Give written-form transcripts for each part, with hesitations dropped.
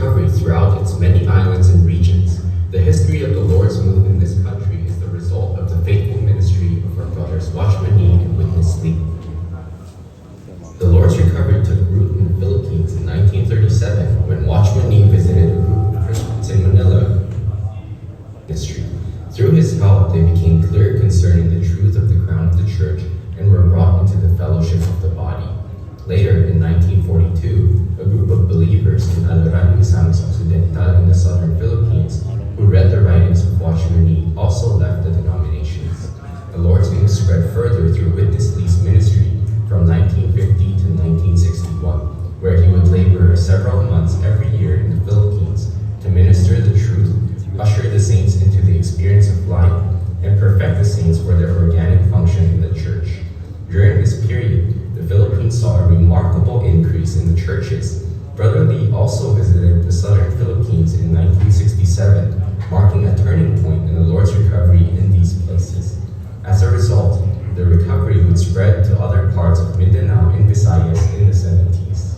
recovery throughout its many islands and regions. The history of the Lord's move in this country is the result of the faithful ministry of our brothers Watchman Nee and Witness Lee. The Lord's recovery took root in the Philippines in 1937 when Watchman Nee visited a group of Christians in Manila ministry. Through his help, they became clear concerning the truth of the crown of the church and were brought into the fellowship of the body. Later, in 1942, a group of believers in Aluran, Misamis Occidental in the southern Philippines who read the writings of Watchman Nee also left the denominations. The Lord's news spread further through Witness Lee's ministry from 1950 to 1961, where he would labor several months every year in the Philippines to minister the truth, usher the saints into the experience of life, and perfect the saints for their organic function in the church. During this period, the Philippines saw a remarkable increase in the churches. Brother Lee also visited the southern Philippines in 1967, marking a turning point in the Lord's recovery in these places. As a result, the recovery would spread to other parts of Mindanao and Visayas in the 70s.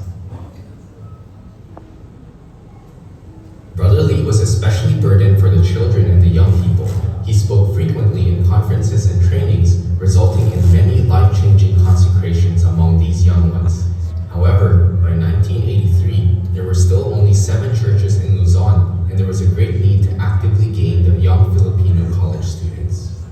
Brother Lee was especially burdened for the children and the young people. He spoke frequently in conferences and trainings, resulting in many life-changing consecrations among these young ones. However, by 1983, there were still only 7 churches in Luzon, and there was a great need to actively gain the young Filipino college students.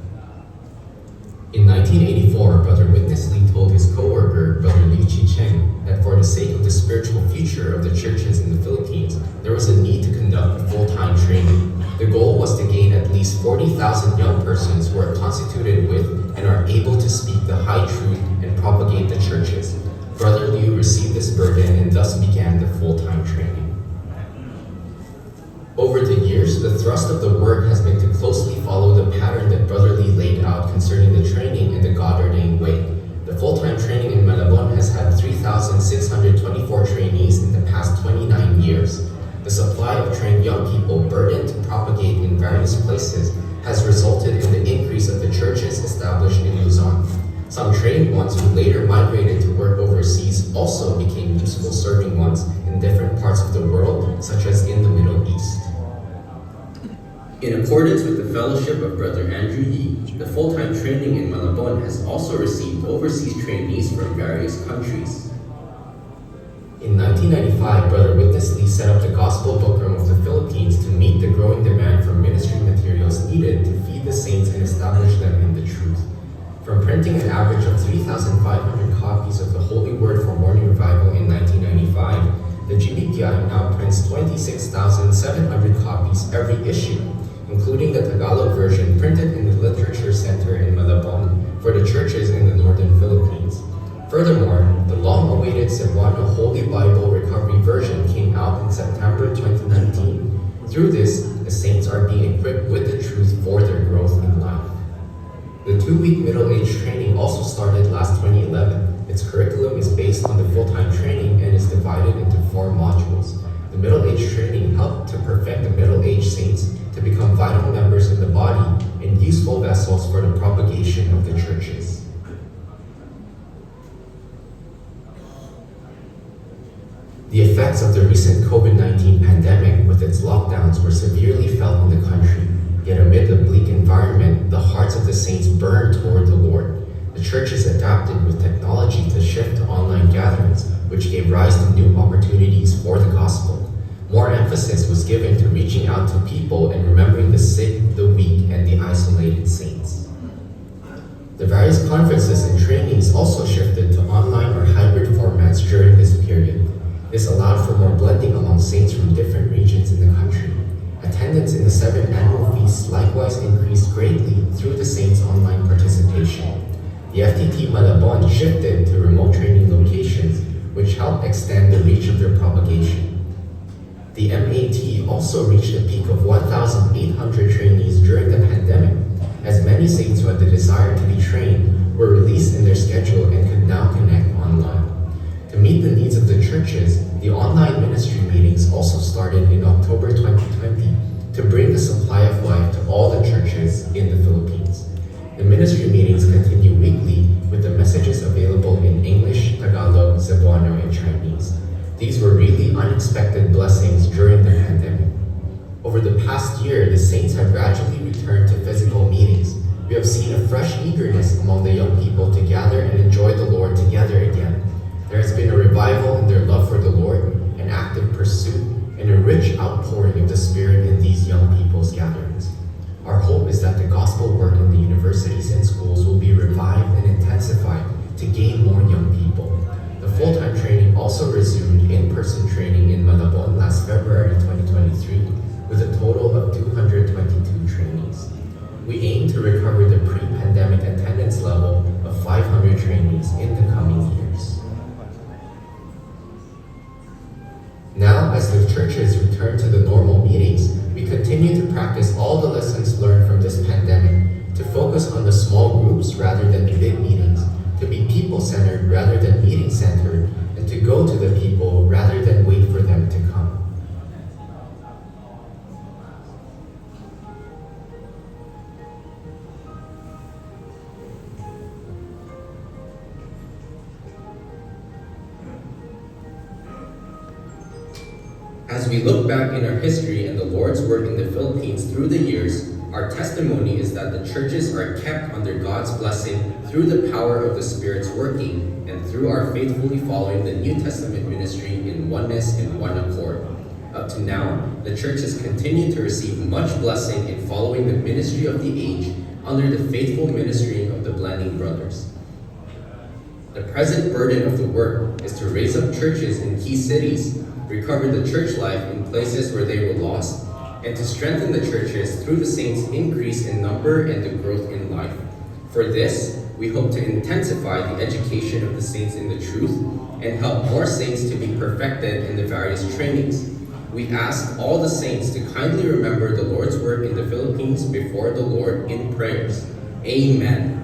In 1984, Brother Witness Lee told his co-worker, Brother Liu Chi-Cheng, that for the sake of the spiritual future of the churches in the Philippines, there was a need to conduct full-time training. The goal was to gain at least 40,000 young persons who are constituted with and are able to speak the high truth and propagate the churches. Brother Liu received this burden and thus began the full-time training. Over the years, the thrust of the work has been to closely follow the pattern that Brother Lee laid out concerning the training in the God-ordained way. The full-time training in Malabon has had 3,624 trainees in the past 29 years. The supply of trained young people burdened to propagate in various places has resulted in the increase of the churches established in Luzon. Some trained ones who later migrated to work overseas also became useful serving ones in different parts of the world, such as in the Middle East. In accordance with the fellowship of Brother Andrew Yee, the full-time training in Malabon has also received overseas trainees from various countries. In 1995, Brother Witness Lee set up the Gospel Book Room of the Philippines to meet the growing demand for ministry materials needed to feed the saints and establish them in the truth. From printing an average of 3,500 copies of the Holy Word for Morning Revival in 1995, the GBPI now prints 26,700 copies every issue, including the Tagalog version printed in the Literature Center in Malabon for the churches in the northern Philippines. Furthermore, the long-awaited Cebuano Holy Bible Recovery version came out in September 2019. Through this, the saints are being equipped with the truth for their growth in life. The 2-week middle-age training also started last 2011. Its curriculum is based on the full-time training and is divided into 4 modules. The middle-age training helped to perfect the middle-aged saints to become vital members in the body and useful vessels for the propagation of the churches. The effects of the recent COVID-19 pandemic with its lockdowns were severely felt in the country. Yet amid the bleak environment, the hearts of the saints burned toward the Lord. The churches adapted with technology to shift to online gatherings, which gave rise to new opportunities for the gospel. More emphasis was given to reaching out to people and remembering the sick, the weak, and the isolated saints. The various conferences and trainings also shifted to online or hybrid formats during this period. This allowed for more blending among saints from different regions in the country. Attendance in the 7 annual feasts likewise increased greatly through the saints' online participation. The FTT Malabon shifted to remote training locations, which helped extend the reach of their propagation. The MAT also reached a peak of 1,800 trainees during the pandemic, as many saints who had the desire to be trained were released in their schedule and could now connect online. To meet the needs of the churches, the online ministry meetings also started in October 2020 to bring the supply of life to all the churches in the Philippines. The ministry meetings continue weekly with the messages available in English, Tagalog, Cebuano, and Chinese. These were really unexpected blessings during the pandemic. Over the past year, the saints have gradually returned to physical meetings. We have seen a fresh eagerness among the young people to gather and enjoy the Lord together again. There has been a revival in their love for the Lord, an active pursuit, and a rich outpouring of the Spirit in these young people's gatherings. Our hope is that the gospel work in the universities and schools will be revived and intensified to gain more young people. The full-time training also resumed in-person training in Malabon last February 2023 with a total of 222 trainees. We aim to recover the pre-pandemic attendance level of 500 trainees in the coming years. Now, as the churches return to the normal meetings, we continue to practice all the lessons learned from this pandemic, to focus on the small groups rather than the big meetings, to be people-centered rather than meeting-centered, and to go to the people rather than wait for them to come. As we look back in our history and the Lord's work in the Philippines through the years, our testimony is that the churches are kept under God's blessing through the power of the Spirit's working and through our faithfully following the New Testament ministry in oneness and one accord. Up to now, the church has continued to receive much blessing in following the ministry of the age under the faithful ministry of the blending brothers. The present burden of the work is to raise up churches in key cities, recover the church life in places where they were lost, and to strengthen the churches through the saints' increase in number and the growth in life. For this, we hope to intensify the education of the saints in the truth and help more saints to be perfected in the various trainings. We ask all the saints to kindly remember the Lord's work in the Philippines before the Lord in prayers. Amen.